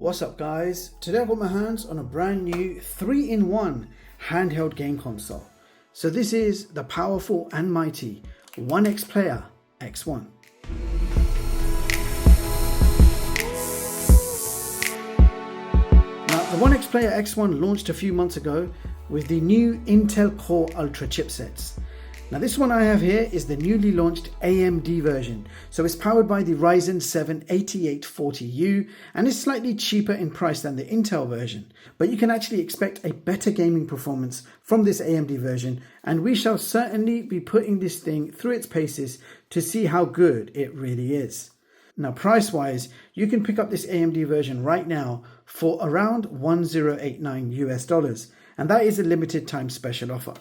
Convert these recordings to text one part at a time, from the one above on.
What's up guys? Today I've got my hands on a brand new 3-in-1 handheld game console. So this is the powerful and mighty OneXPlayer X1. Now the OneXPlayer X1 launched a few months ago with the new Intel Core Ultra chipsets. Now this one I have here is the newly launched AMD version. So it's powered by the Ryzen 7 8840U and is slightly cheaper in price than the Intel version. But you can actually expect a better gaming performance from this AMD version, and we shall certainly be putting this thing through its paces to see how good it really is. Now price wise, you can pick up this AMD version right now for around $1089 US, and that is a limited time special offer.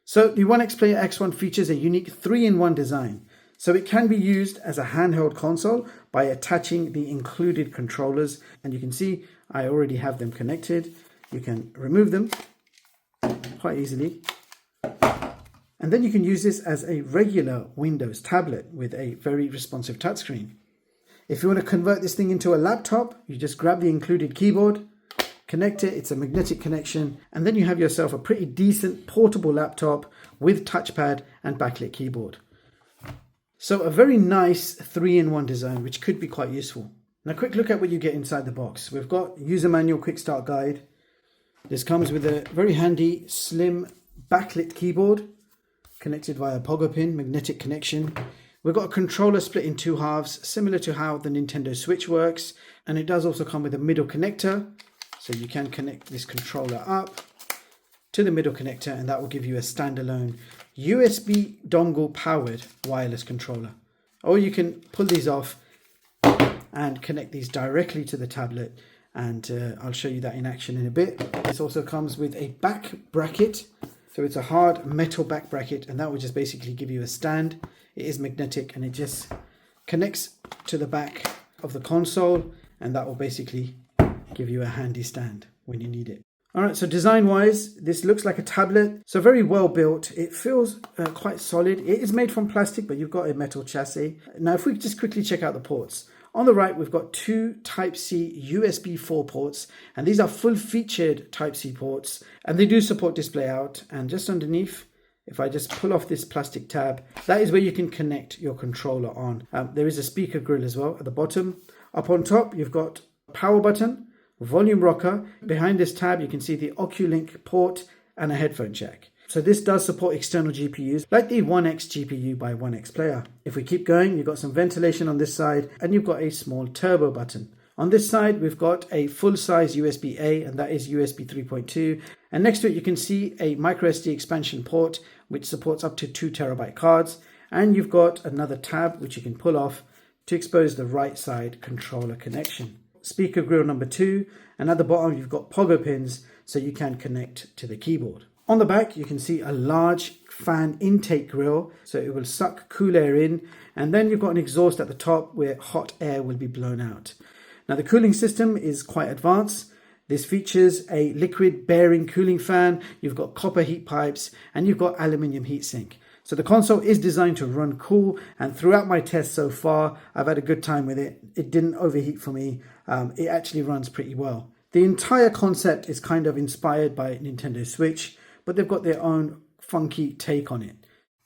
So the OneXPlayer X1 features a unique 3-in-1 design. So it can be used as a handheld console by attaching the included controllers. And you can see I already have them connected. You can remove them quite easily. And then you can use this as a regular Windows tablet with a very responsive touchscreen. If you want to convert this thing into a laptop, you just grab the included keyboard, connect it, it's a magnetic connection, and then you have yourself a pretty decent portable laptop with touchpad and backlit keyboard. So a very nice 3-in-1 design, which could be quite useful. Now quick look at what you get inside the box. We've got user manual, quick start guide. This comes with a very handy slim backlit keyboard connected via pogo pin, magnetic connection. We've got a controller split in two halves, similar to how the Nintendo Switch works, and it does also come with a middle connector. So you can connect this controller up to the middle connector, and that will give you a standalone USB dongle powered wireless controller. Or you can pull these off and connect these directly to the tablet, and I'll show you that in action in a bit. This also comes with a back bracket. So it's a hard metal back bracket, and that will just basically give you a stand. It is magnetic and it just connects to the back of the console, and that will basically give you a handy stand when you need it. Alright, so design wise, this looks like a tablet. So very well built. It feels quite solid. It is made from plastic, but you've got a metal chassis. Now if we just quickly check out the ports. On the right, we've got two Type-C USB 4 ports, and these are full featured Type-C ports, and they do support display out. And just underneath, if I just pull off this plastic tab, that is where you can connect your controller on. There is a speaker grill as well at the bottom. Up on top, you've got a power button, volume rocker. Behind this tab you can see the Oculink port and a headphone jack. So this does support external GPUs like the One X GPU by OneXPlayer. If we keep going, you've got some ventilation on this side, and you've got a small turbo button. On this side we've got a full-size USB-A, and that is USB 3.2, and next to it you can see a MicroSD expansion port which supports up to 2 TB cards, and you've got another tab which you can pull off to expose the right side controller connection. Speaker grill number 2, and at the bottom you've got pogo pins so you can connect to the keyboard. On the back you can see a large fan intake grill, so it will suck cool air in, and then you've got an exhaust at the top where hot air will be blown out. Now the cooling system is quite advanced. This features a liquid bearing cooling fan, you've got copper heat pipes, and you've got aluminium heatsink. So the console is designed to run cool, and throughout my tests so far, I've had a good time with it. It didn't overheat for me. It actually runs pretty well. The entire concept is kind of inspired by Nintendo Switch, but they've got their own funky take on it.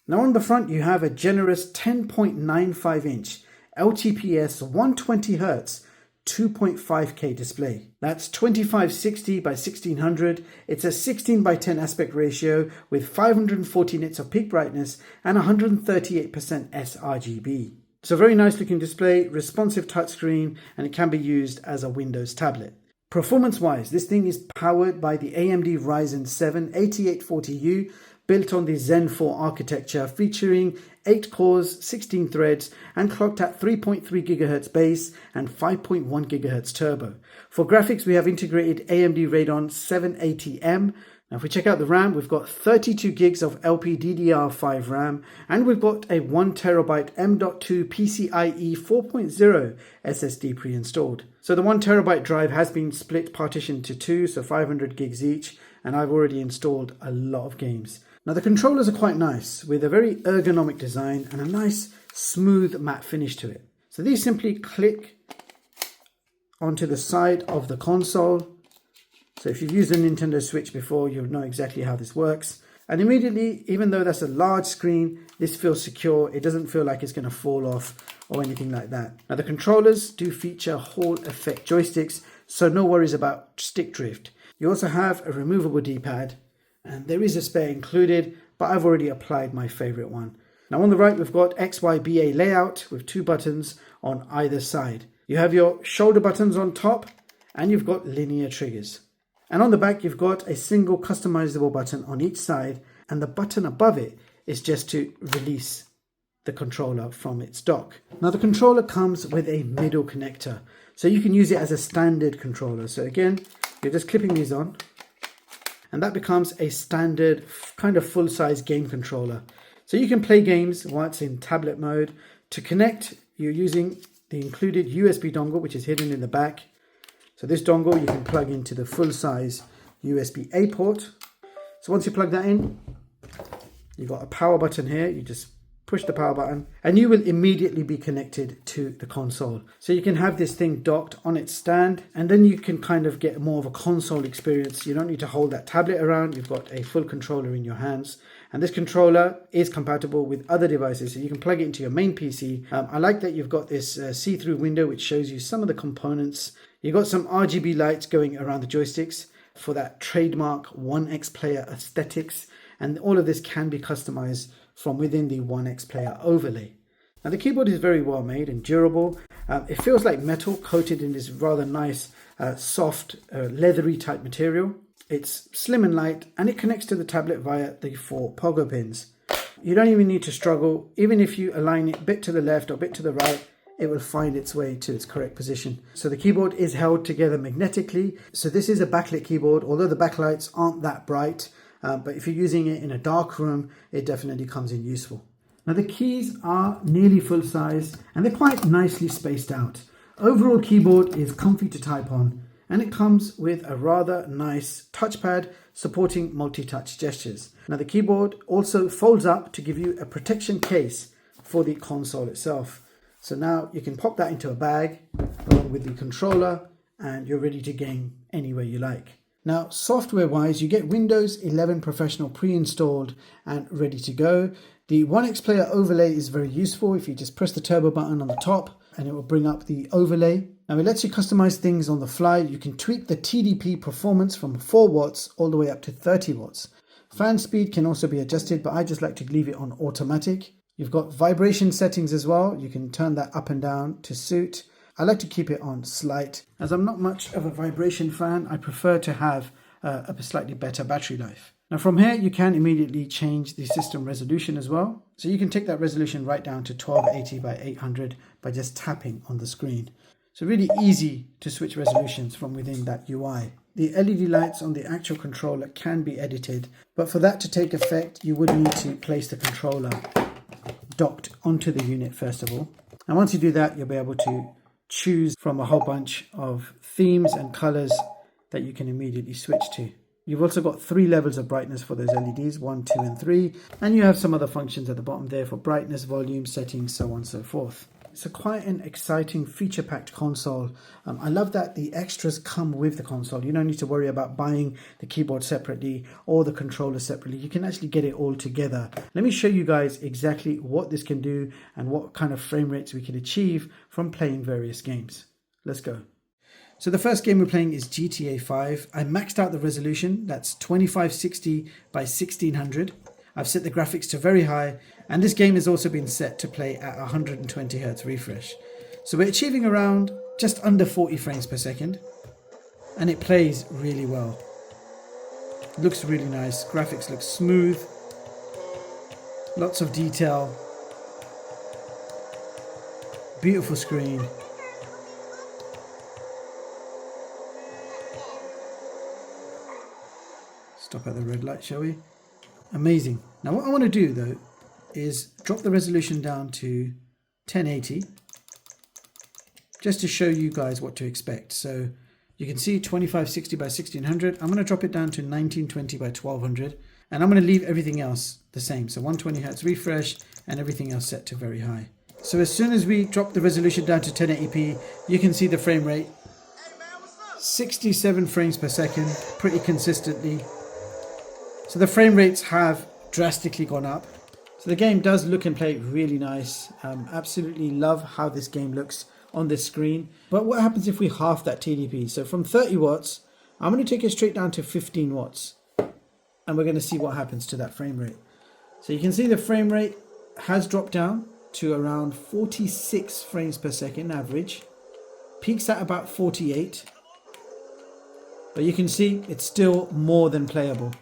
Now on the front, you have a generous 10.95 inch LTPS 120Hz 2.5K display. That's 2560 by 1600. It's a 16 by 10 aspect ratio with 540 nits of peak brightness and 138% sRGB. It's a very nice looking display, responsive touchscreen, and it can be used as a Windows tablet. Performance wise, this thing is powered by the AMD Ryzen 7 8840U, built on the Zen 4 architecture, featuring 8 cores, 16 threads, and clocked at 3.3 GHz base and 5.1 GHz turbo. For graphics, we have integrated AMD Radeon 780M. Now if we check out the RAM, we've got 32 gigs of LPDDR5 RAM, and we've got a 1TB M.2 PCIe 4.0 SSD pre-installed. So the 1TB drive has been split partitioned to 2, so 500 gigs each, and I've already installed a lot of games. Now the controllers are quite nice, with a very ergonomic design and a nice smooth matte finish to it. So these simply click onto the side of the console. So if you've used a Nintendo Switch before, you'll know exactly how this works. And immediately, even though that's a large screen, this feels secure. It doesn't feel like it's going to fall off or anything like that. Now the controllers do feature Hall effect joysticks, so no worries about stick drift. You also have a removable D-pad, and there is a spare included, but I've already applied my favorite one. Now on the right, we've got XYBA layout with 2 buttons on either side. You have your shoulder buttons on top, and you've got linear triggers. And on the back, you've got a single customizable button on each side, and the button above it is just to release the controller from its dock. Now the controller comes with a middle connector, so you can use it as a standard controller. So again, you're just clipping these on, and that becomes a standard kind of full-size game controller. So you can play games while it's in tablet mode. To connect, you're using the included USB dongle, which is hidden in the back. So this dongle you can plug into the full-size USB-A port. So once you plug that in, you've got a power button here. You just push the power button and you will immediately be connected to the console. So you can have this thing docked on its stand, and then you can kind of get more of a console experience. You don't need to hold that tablet around. You've got a full controller in your hands. And this controller is compatible with other devices, so you can plug it into your main PC. I like that you've got this see-through window which shows you some of the components. You've got some RGB lights going around the joysticks for that trademark OneXPlayer aesthetics, and all of this can be customized from within the OneXPlayer overlay. Now the keyboard is very well made and durable. It feels like metal coated in this rather nice soft leathery type material. It's slim and light, and it connects to the tablet via the 4 pogo pins. You don't even need to struggle. Even if you align it a bit to the left or a bit to the right, it will find its way to its correct position. So the keyboard is held together magnetically. So this is a backlit keyboard, although the backlights aren't that bright. But if you're using it in a dark room, it definitely comes in useful. Now the keys are nearly full size, and they're quite nicely spaced out. Overall keyboard is comfy to type on, and it comes with a rather nice touchpad supporting multi-touch gestures. Now the keyboard also folds up to give you a protection case for the console itself. So now you can pop that into a bag along with the controller, and you're ready to game anywhere you like. Now software wise, you get Windows 11 Professional pre-installed and ready to go. The OneXPlayer overlay is very useful. If you just press the turbo button on the top, and it will bring up the overlay. Now it lets you customize things on the fly. You can tweak the TDP performance from 4 watts all the way up to 30 watts. Fan speed can also be adjusted, but I just like to leave it on automatic. You've got vibration settings as well. You can turn that up and down to suit. I like to keep it on slight. As I'm not much of a vibration fan, I prefer to have a slightly better battery life. Now from here, you can immediately change the system resolution as well. So you can take that resolution right down to 1280 by 800 by just tapping on the screen. So really easy to switch resolutions from within that UI. The LED lights on the actual controller can be edited, but for that to take effect, you would need to place the controller docked onto the unit first of all. And once you do that, you'll be able to choose from a whole bunch of themes and colors that you can immediately switch to. You've also got 3 levels of brightness for those LEDs, 1, 2, and 3. And you have some other functions at the bottom there for brightness, volume, settings, so on and so forth. It's quite an exciting feature-packed console. I love that the extras come with the console. You don't need to worry about buying the keyboard separately or the controller separately. You can actually get it all together. Let me show you guys exactly what this can do and what kind of frame rates we can achieve from playing various games. Let's go. So the first game we're playing is GTA 5. I maxed out the resolution. That's 2560 by 1600. I've set the graphics to very high, and this game has also been set to play at 120 Hz refresh. So we're achieving around just under 40 frames per second, and it plays really well. Looks really nice. Graphics look smooth. Lots of detail. Beautiful screen. Stop at the red light, shall we? Amazing. Now what I want to do though is drop the resolution down to 1080 just to show you guys what to expect. So you can see 2560 by 1600. I'm going to drop it down to 1920 by 1200, and I'm going to leave everything else the same. So 120 Hz refresh and everything else set to very high. So as soon as we drop the resolution down to 1080p, you can see the frame rate 67 frames per second, pretty consistently. So the frame rates have drastically gone up. So the game does look and play really nice. Absolutely love how this game looks on this screen. But what happens if we half that TDP? So from 30 watts, I'm going to take it straight down to 15 watts. And we're going to see what happens to that frame rate. So you can see the frame rate has dropped down to around 46 frames per second average. Peaks at about 48. But you can see it's still more than playable.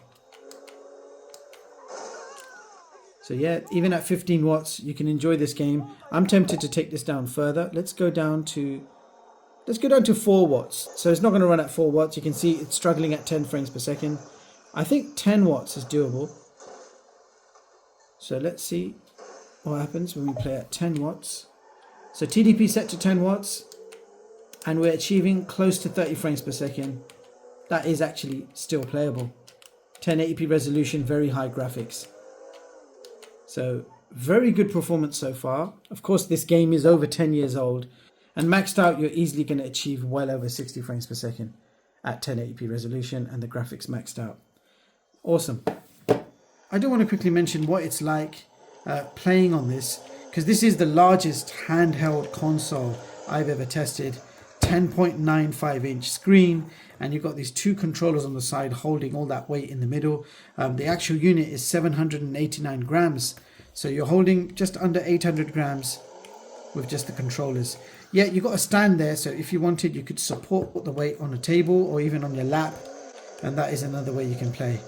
So yeah, even at 15 watts, you can enjoy this game. I'm tempted to take this down further. Let's go down to 4 watts. So it's not going to run at 4 watts. You can see it's struggling at 10 frames per second. I think 10 watts is doable. So let's see what happens when we play at 10 watts. So TDP set to 10 watts. And we're achieving close to 30 frames per second. That is actually still playable. 1080p resolution, very high graphics. So very good performance so far. Of course, this game is over 10 years old. And maxed out, you're easily going to achieve well over 60 frames per second at 1080p resolution and the graphics maxed out. Awesome. I do want to quickly mention what it's like playing on this, because this is the largest handheld console I've ever tested. 10.95 inch screen, and you've got these 2 controllers on the side holding all that weight in the middle. The actual unit is 789 grams, so you're holding just under 800 grams with just the controllers. Yeah, you've got a stand there, so if you wanted, you could support the weight on a table or even on your lap, and that is another way you can play.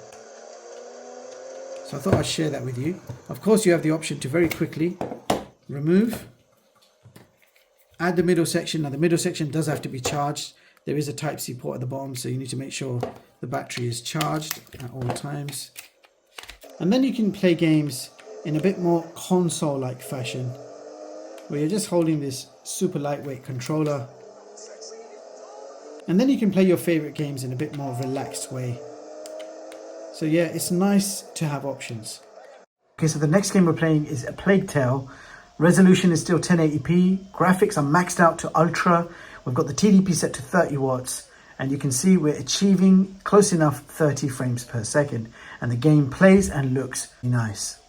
So I thought I'd share that with you. Of course, you have the option to very quickly remove, add the middle section. Now the middle section does have to be charged. There is a Type-C port at the bottom, so you need to make sure the battery is charged at all times. And then you can play games in a bit more console-like fashion, where you're just holding this super lightweight controller. And then you can play your favorite games in a bit more relaxed way. So yeah, it's nice to have options. Okay, so the next game we're playing is A Plague Tale. Resolution is still 1080p. Graphics are maxed out to ultra. We've got the TDP set to 30 watts. And you can see we're achieving close enough 30 frames per second. And the game plays and looks nice.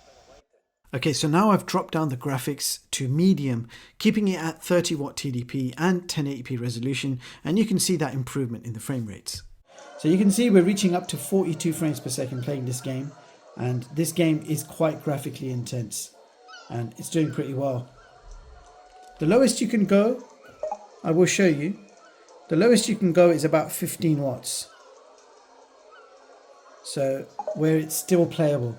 Okay, so now I've dropped down the graphics to medium, keeping it at 30 watt TDP and 1080p resolution. And you can see that improvement in the frame rates. So you can see we're reaching up to 42 frames per second playing this game. And this game is quite graphically intense. And it's doing pretty well. The lowest you can go, I will show you. The lowest you can go is about 15 watts. So where it's still playable.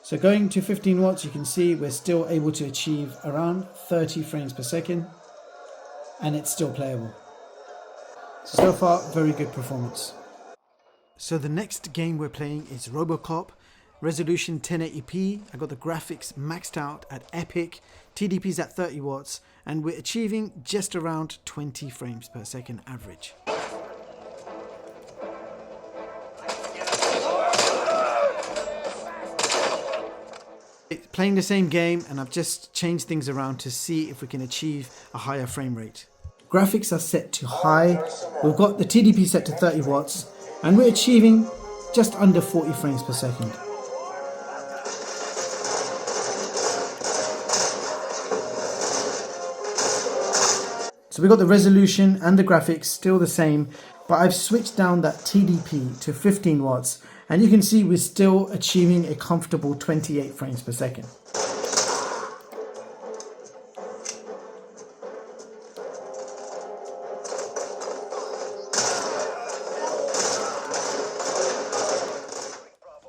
So going to 15 watts, you can see we're still able to achieve around 30 frames per second. And it's still playable. So far, very good performance. So the next game we're playing is Robocop. Resolution 1080p. I got the graphics maxed out at epic. TDP's at 30 watts. And we're achieving just around 20 frames per second average. Playing the same game, and I've just changed things around to see if we can achieve a higher frame rate. Graphics are set to high. We've got the TDP set to 30 watts. And we're achieving just under 40 frames per second. So we've got the resolution and the graphics still the same, but I've switched down that TDP to 15 watts, and you can see we're still achieving a comfortable 28 frames per second.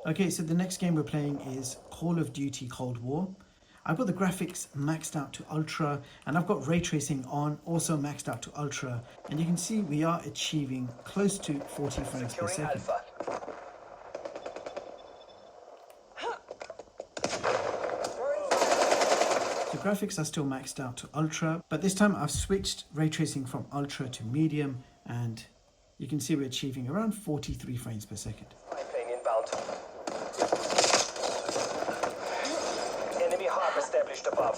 Okay, so the next game we're playing is Call of Duty Cold War. I've got the graphics maxed out to ultra, and I've got ray tracing on, also maxed out to ultra. And you can see we are achieving close to 40 frames per second. The graphics are still maxed out to ultra, but this time I've switched ray tracing from ultra to medium, and you can see we're achieving around 43 frames per second. Enemy hub established above.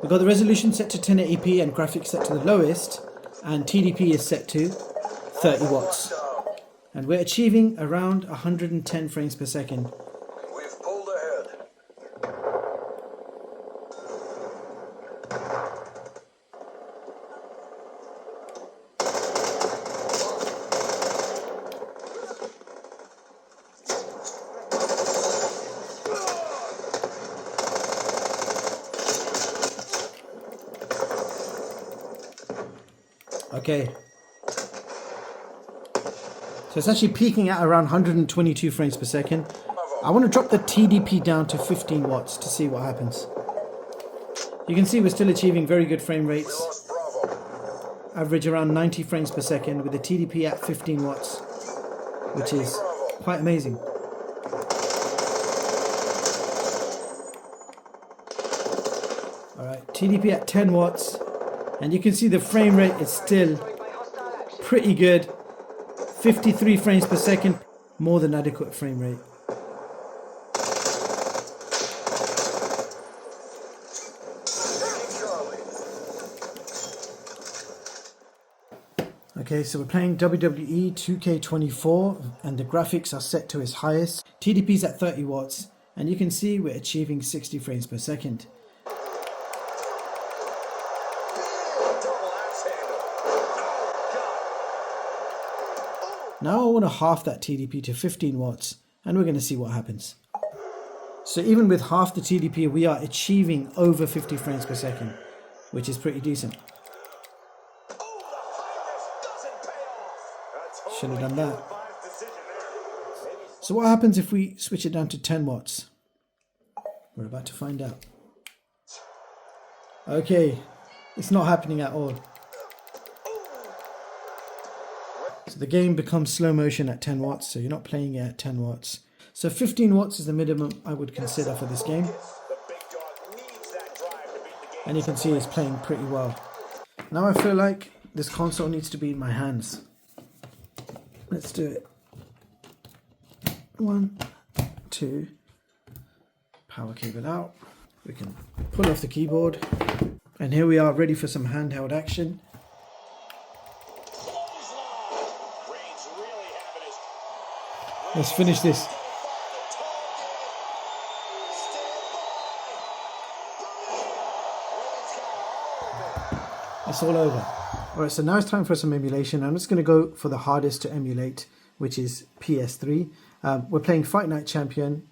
We've got the resolution set to 1080p and graphics set to the lowest, and TDP is set to 30 watts. And we're achieving around 110 frames per second. We've pulled ahead. Okay. So it's actually peaking at around 122 frames per second. I want to drop the TDP down to 15 watts to see what happens. You can see we're still achieving very good frame rates. Average around 90 frames per second with the TDP at 15 watts, which is quite amazing. Alright, TDP at 10 watts, and you can see the frame rate is still pretty good. 53 frames per second, more than adequate frame rate. Okay, so we're playing WWE 2K24 and the graphics are set to its highest. TDP is at 30 watts and you can see we're achieving 60 frames per second. Now I want to half that TDP to 15 watts and we're going to see what happens. So even with half the TDP we are achieving over 50 frames per second, which is pretty decent. Should have done that. So what happens if we switch it down to 10 watts? We're about to find out. Okay, it's not happening at all. So the game becomes slow motion at 10 watts, so you're not playing it at 10 watts. So 15 watts is the minimum I would consider for this game. And you can see it's playing pretty well. Now I feel like this console needs to be in my hands. Let's do it. 1, 2, power cable out. We can pull off the keyboard. And here we are ready for some handheld action. Let's finish this. It's all over. Alright, so now it's time for some emulation. I'm just going to go for the hardest to emulate, which is PS3. We're playing Fight Night Champion.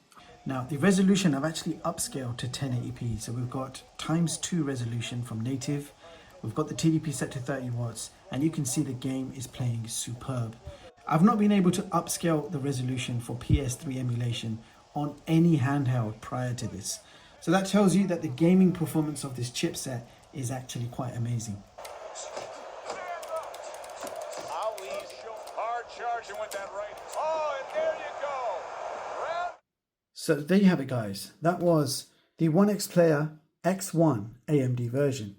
Now, the resolution I've actually upscaled to 1080p. So we've got ×2 resolution from native. We've got the TDP set to 30 watts. And you can see the game is playing superb. I've not been able to upscale the resolution for PS3 emulation on any handheld prior to this. So that tells you that the gaming performance of this chipset is actually quite amazing. So there you have it, guys. That was the OneXPlayer X1 AMD version.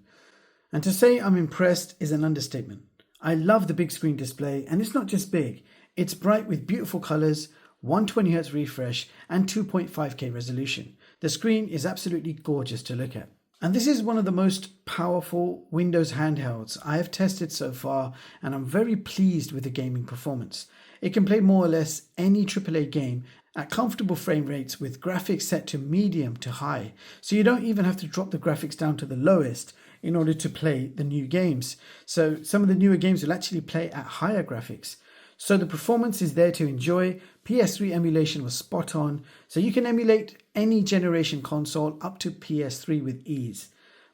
And to say I'm impressed is an understatement. I love the big screen display, and it's not just big. It's bright with beautiful colors, 120Hz refresh, and 2.5K resolution. The screen is absolutely gorgeous to look at. And this is one of the most powerful Windows handhelds I have tested so far, and I'm very pleased with the gaming performance. It can play more or less any AAA game at comfortable frame rates with graphics set to medium to high, so you don't even have to drop the graphics down to the lowest in order to play the new games. So some of the newer games will actually play at higher graphics. So the performance is there to enjoy. PS3 emulation was spot on, so you can emulate any generation console up to PS3 with ease.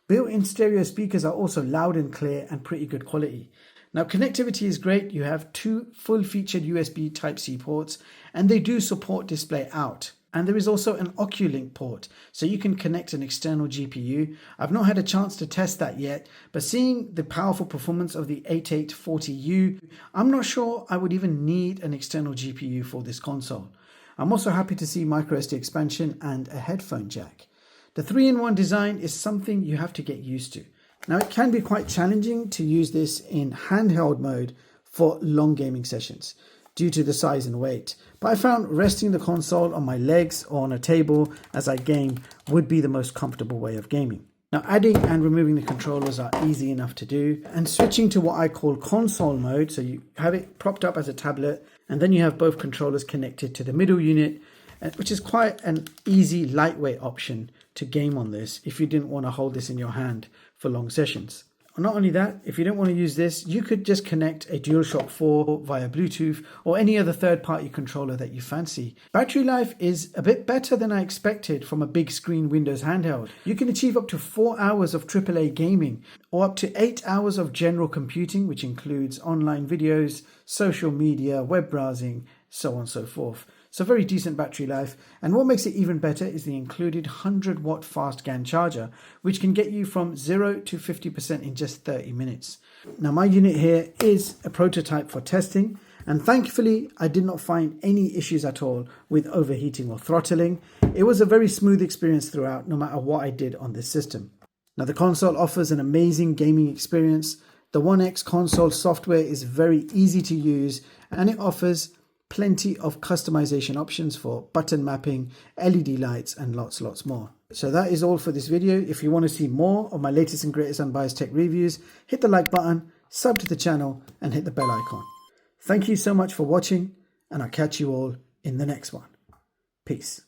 Built-in stereo speakers are also loud and clear and pretty good quality. Now connectivity is great. You have 2 full-featured USB Type-C ports and they do support display out. And there is also an Oculink port, so you can connect an external GPU. I've not had a chance to test that yet, but seeing the powerful performance of the 8840U, I'm not sure I would even need an external GPU for this console. I'm also happy to see microSD expansion and a headphone jack. The 3-in-1 design is something you have to get used to. Now it can be quite challenging to use this in handheld mode for long gaming sessions due to the size and weight, but I found resting the console on my legs or on a table as I game would be the most comfortable way of gaming. Now adding and removing the controllers are easy enough to do, and switching to what I call console mode, so you have it propped up as a tablet and then you have both controllers connected to the middle unit, which is quite an easy lightweight option to game on this if you didn't want to hold this in your hand for long sessions. Not only that, if you don't want to use this, you could just connect a DualShock 4 via Bluetooth or any other third-party controller that you fancy. Battery life is a bit better than I expected from a big screen Windows handheld. You can achieve up to 4 hours of AAA gaming or up to 8 hours of general computing, which includes online videos, social media, web browsing, so on and so forth. So very decent battery life, and what makes it even better is the included 100-watt fast GaN charger, which can get you from 0 to 50% in just 30 minutes. Now my unit here is a prototype for testing, and thankfully I did not find any issues at all with overheating or throttling. It was a very smooth experience throughout, no matter what I did on this system. Now the console offers an amazing gaming experience. The One X console software is very easy to use, and it offers plenty of customization options for button mapping, LED lights, and lots more. So that is all for this video. If you want to see more of my latest and greatest unbiased tech reviews, hit the like button, sub to the channel, and hit the bell icon. Thank you so much for watching, and I'll catch you all in the next one. Peace.